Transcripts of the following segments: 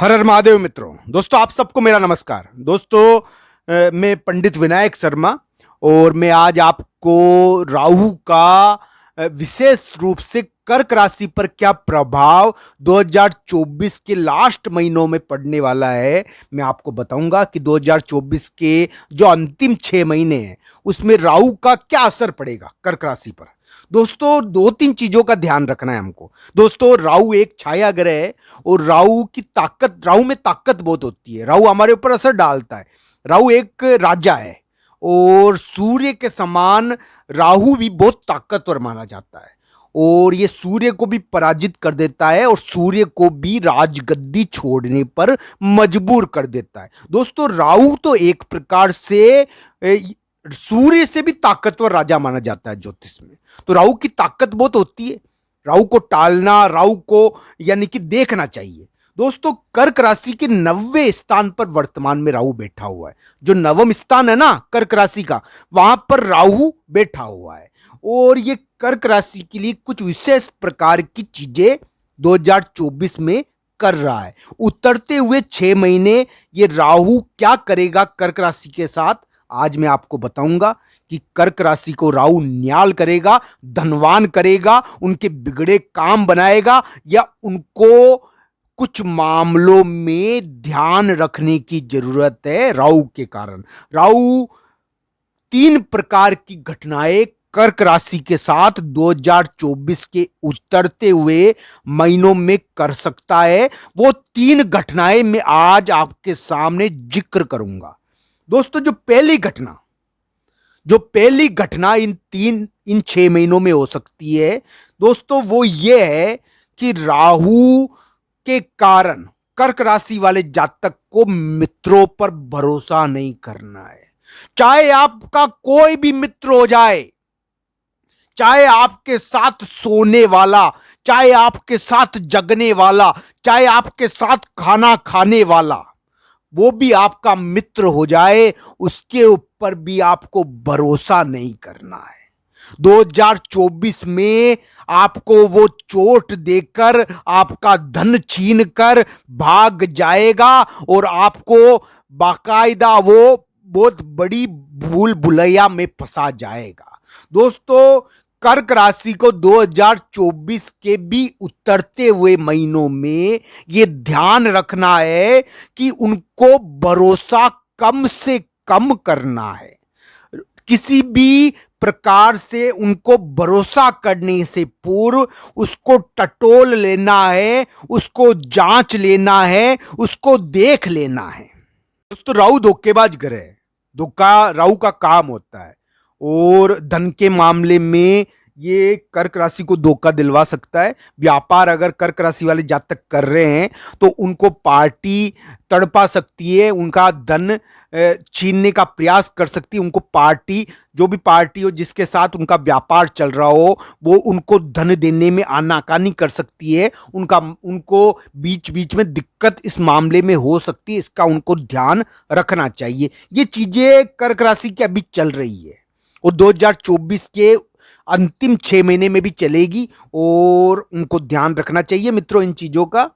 हर हर महादेव मित्रों। दोस्तों आप सबको मेरा नमस्कार। दोस्तों मैं पंडित विनायक शर्मा और मैं आज आपको राहु का विशेष रूप से कर्क राशि पर क्या प्रभाव 2024 के लास्ट महीनों में पड़ने वाला है मैं आपको बताऊंगा कि 2024 के जो अंतिम 6 महीने हैं उसमें राहु का क्या असर पड़ेगा कर्क राशि पर। दोस्तों दो तीन चीजों का ध्यान रखना है हमको। दोस्तों राहु एक छाया ग्रह है और राहु में ताकत बहुत होती है। राहु हमारे ऊपर असर डालता है। राहु एक राजा है और सूर्य के समान राहु भी बहुत ताकतवर माना जाता है और ये सूर्य को भी पराजित कर देता है और सूर्य को भी राजगद्दी छोड़ने पर मजबूर कर देता है। दोस्तों राहु तो एक प्रकार से सूर्य से भी ताकतवर राजा माना जाता है ज्योतिष में। तो राहु की ताकत बहुत होती है। राहु को टालना, राहु को यानी कि देखना चाहिए। दोस्तों कर्क राशि के 90वें स्थान पर वर्तमान में राहु बैठा हुआ है। जो नवम स्थान है ना कर्क राशि का, वहां पर राहु बैठा हुआ है और ये कर्क राशि के लिए कुछ विशेष प्रकार की चीजें 2024 में कर रहा है। उतरते हुए 6 महीने ये राहु क्या करेगा कर्क राशि के साथ, आज मैं आपको बताऊंगा कि कर्क राशि को राहु न्याल करेगा, धनवान करेगा, उनके बिगड़े काम बनाएगा या उनको कुछ मामलों में ध्यान रखने की जरूरत है। राहु के कारण राहु 3 प्रकार की घटनाएं कर्क राशि के साथ 2024 के उतरते हुए महीनों में कर सकता है। वो 3 घटनाएं मैं आज आपके सामने जिक्र करूंगा। दोस्तों जो पहली घटना इन 6 महीनों में हो सकती है दोस्तों, वो ये है कि राहु के कारण कर्क राशि वाले जातक को मित्रों पर भरोसा नहीं करना है। चाहे आपका कोई भी मित्र हो जाए, चाहे आपके साथ सोने वाला, चाहे आपके साथ जगने वाला, चाहे आपके साथ खाना खाने वाला, वो भी आपका मित्र हो जाए, उसके ऊपर भी आपको भरोसा नहीं करना है। 2024 में आपको वो चोट देकर आपका धन छीन कर भाग जाएगा और आपको बाकायदा वो बहुत बड़ी भूल भुलैया में फंसा जाएगा। दोस्तों कर्क राशि को 2024 के भी उतरते हुए महीनों में यह ध्यान रखना है कि उनको भरोसा कम से कम करना है। किसी भी प्रकार से उनको भरोसा करने से पूर्व उसको टटोल लेना है, उसको जांच लेना है, उसको देख लेना है। दोस्तों राहु धोखेबाज ग्रह है। धोखा राहु का काम होता है और धन के मामले में ये कर्क राशि को धोखा दिलवा सकता है। व्यापार अगर कर्क राशि वाले जातक कर रहे हैं तो उनको पार्टी तड़पा सकती है, उनका धन छीनने का प्रयास कर सकती है। उनको पार्टी, जो भी पार्टी हो जिसके साथ उनका व्यापार चल रहा हो, वो उनको धन देने में आनाकानी कर सकती है। उनको बीच बीच में दिक्कत इस मामले में हो सकती है। इसका उनको ध्यान रखना चाहिए। ये चीजें कर्क राशि की अभी चल रही है और 2024 के अंतिम 6 महीने में भी चलेगी और उनको ध्यान रखना चाहिए मित्रों इन चीजों का।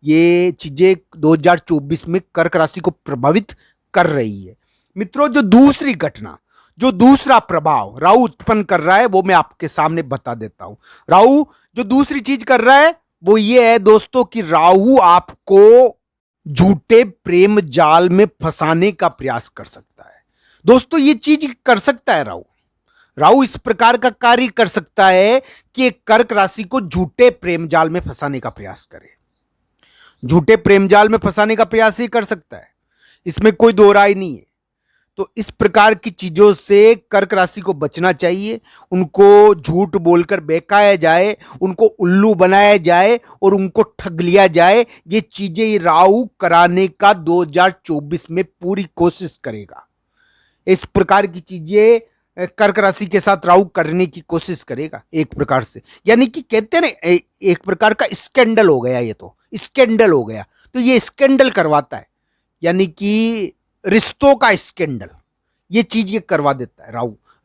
ये चीजें 2024 में कर्क राशि को प्रभावित कर रही है। मित्रों जो दूसरा प्रभाव राहु उत्पन्न कर रहा है वो मैं आपके सामने बता देता हूं। राहु जो दूसरी चीज कर रहा है वो ये है दोस्तों कि राहु आपको झूठे प्रेम जाल में फंसाने का प्रयास कर सकता है। दोस्तों ये चीज कर सकता है राहु इस प्रकार का कार्य कर सकता है कि एक कर्क राशि को झूठे प्रेम जाल में फंसाने का प्रयास करे। झूठे प्रेम जाल में फंसाने का प्रयास ही कर सकता है, इसमें कोई दो राय नहीं है। तो इस प्रकार की चीजों से कर्क राशि को बचना चाहिए। उनको झूठ बोलकर बहकाया जाए, उनको उल्लू बनाया जाए और उनको ठग लिया जाए, ये चीजें राहु कराने का 2024 में पूरी कोशिश करेगा। इस प्रकार की चीजें कर्क राशि के साथ राहु करने की कोशिश करेगा एक प्रकार से। यानी कि कहते हैं ना एक प्रकार का स्कैंडल हो गया, ये तो स्कैंडल हो गया। तो ये स्कैंडल करवाता है, यानी कि रिश्तों का स्कैंडल, ये चीज ये करवा देता है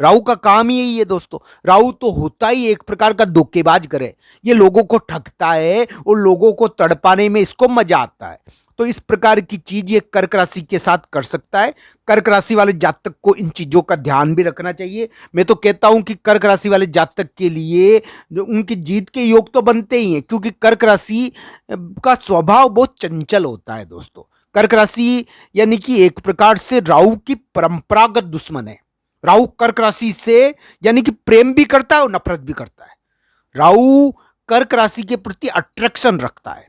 राहु का काम ही यही है दोस्तों। राहु तो होता ही एक प्रकार का धोखेबाज ग्रह है। ये लोगों को ठगता है और लोगों को तड़पाने में इसको मजा आता है। तो इस प्रकार की चीज ये कर्क राशि के साथ कर सकता है। कर्क राशि वाले जातक को इन चीजों का ध्यान भी रखना चाहिए। मैं तो कहता हूं कि कर्क राशि वाले जातक के लिए जो उनकी जीत के योग तो बनते ही हैं, क्योंकि कर्क राशि का स्वभाव बहुत चंचल होता है दोस्तों। कर्क राशि यानी कि एक प्रकार से राहु की परंपरागत दुश्मन है। राहु कर्क राशि से यानी कि प्रेम भी करता है और नफरत भी करता है। राहु कर्क राशि के प्रति अट्रैक्शन रखता है।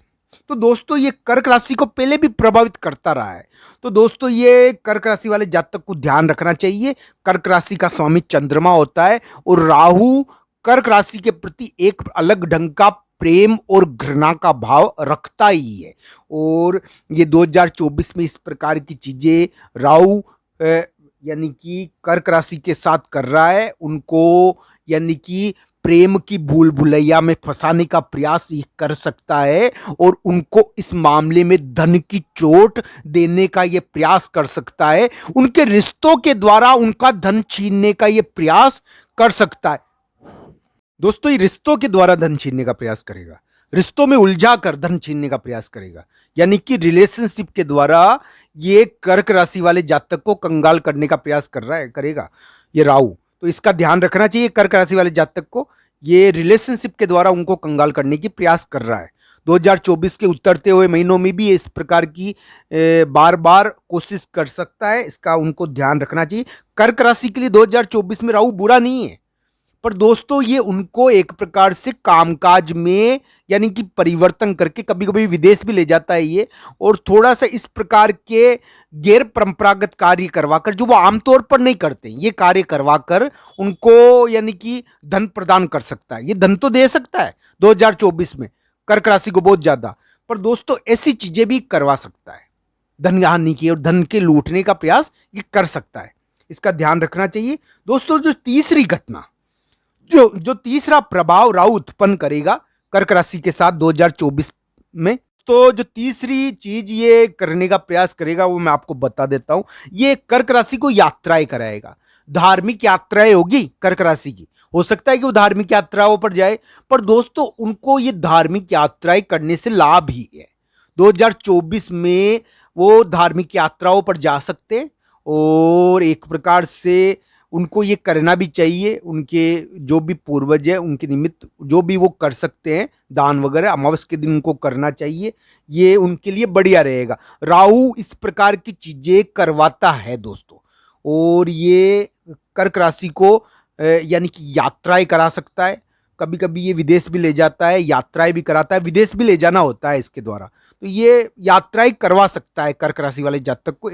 तो दोस्तों ये कर्क राशि को पहले भी प्रभावित करता रहा है। तो दोस्तों ये कर्क राशि वाले जातक को ध्यान रखना चाहिए। कर्क राशि का स्वामी चंद्रमा होता है और राहु कर्क राशि के प्रति एक अलग ढंग का प्रेम और घृणा का भाव रखता ही है। और ये 2024 में इस प्रकार की चीजें राहु यानी कि कर्क राशि के साथ कर रहा है। उनको यानी कि प्रेम की भूल भुलैया में फंसाने का प्रयास ये कर सकता है और उनको इस मामले में धन की चोट देने का ये प्रयास कर सकता है। उनके रिश्तों के द्वारा उनका धन छीनने का ये प्रयास कर सकता है। दोस्तों ये रिश्तों के द्वारा धन छीनने का प्रयास करेगा, रिश्तों में उलझा कर धन छीनने का प्रयास करेगा, यानी कि रिलेशनशिप के द्वारा ये कर्क राशि वाले जातक को कंगाल करने का प्रयास करेगा ये राहु। तो इसका ध्यान रखना चाहिए। कर्क राशि वाले जातक को ये रिलेशनशिप के द्वारा उनको कंगाल करने की प्रयास कर रहा है। 2024 के उतरते हुए महीनों में भी इस प्रकार की बार बार कोशिश कर सकता है। इसका उनको ध्यान रखना चाहिए। कर्क राशि के लिए 2024 में राहु बुरा नहीं है, पर दोस्तों ये उनको एक प्रकार से कामकाज में यानी कि परिवर्तन करके कभी कभी विदेश भी ले जाता है ये, और थोड़ा सा इस प्रकार के गैर परंपरागत कार्य करवाकर जो वो आमतौर पर नहीं करते ये कार्य करवाकर उनको यानी कि धन प्रदान कर सकता है। ये धन तो दे सकता है 2024 में कर्क राशि को बहुत ज्यादा, पर दोस्तों ऐसी चीजें भी करवा सकता है, धन हानि की और धन के लूटने का प्रयास ये कर सकता है। इसका ध्यान रखना चाहिए। दोस्तों जो तीसरी घटना जो तीसरा प्रभाव राहु उत्पन्न करेगा कर्क राशि के साथ 2024 में, तो जो तीसरी चीज ये करने का प्रयास करेगा वो मैं आपको बता देता हूं। ये कर्क राशि को यात्राएं कराएगा, धार्मिक यात्राएं होगी कर्क राशि की। हो सकता है कि वो धार्मिक यात्राओं पर जाए, पर दोस्तों उनको ये धार्मिक यात्राएं करने से लाभ ही है। 2024 में वो धार्मिक यात्राओं पर जा सकते हैं और एक प्रकार से उनको ये करना भी चाहिए। उनके जो भी पूर्वज है उनके निमित्त जो भी वो कर सकते हैं दान वगैरह अमावस के दिन उनको करना चाहिए, ये उनके लिए बढ़िया रहेगा। राहु इस प्रकार की चीजें करवाता है दोस्तों, और ये कर्क राशि को यानी कि यात्राएं करा सकता है। कभी कभी ये विदेश भी ले जाता है, यात्राएं भी कराता है, विदेश भी ले जाना होता है इसके द्वारा। तो ये यात्राएं करवा सकता है कर्क राशि वाले जातक को।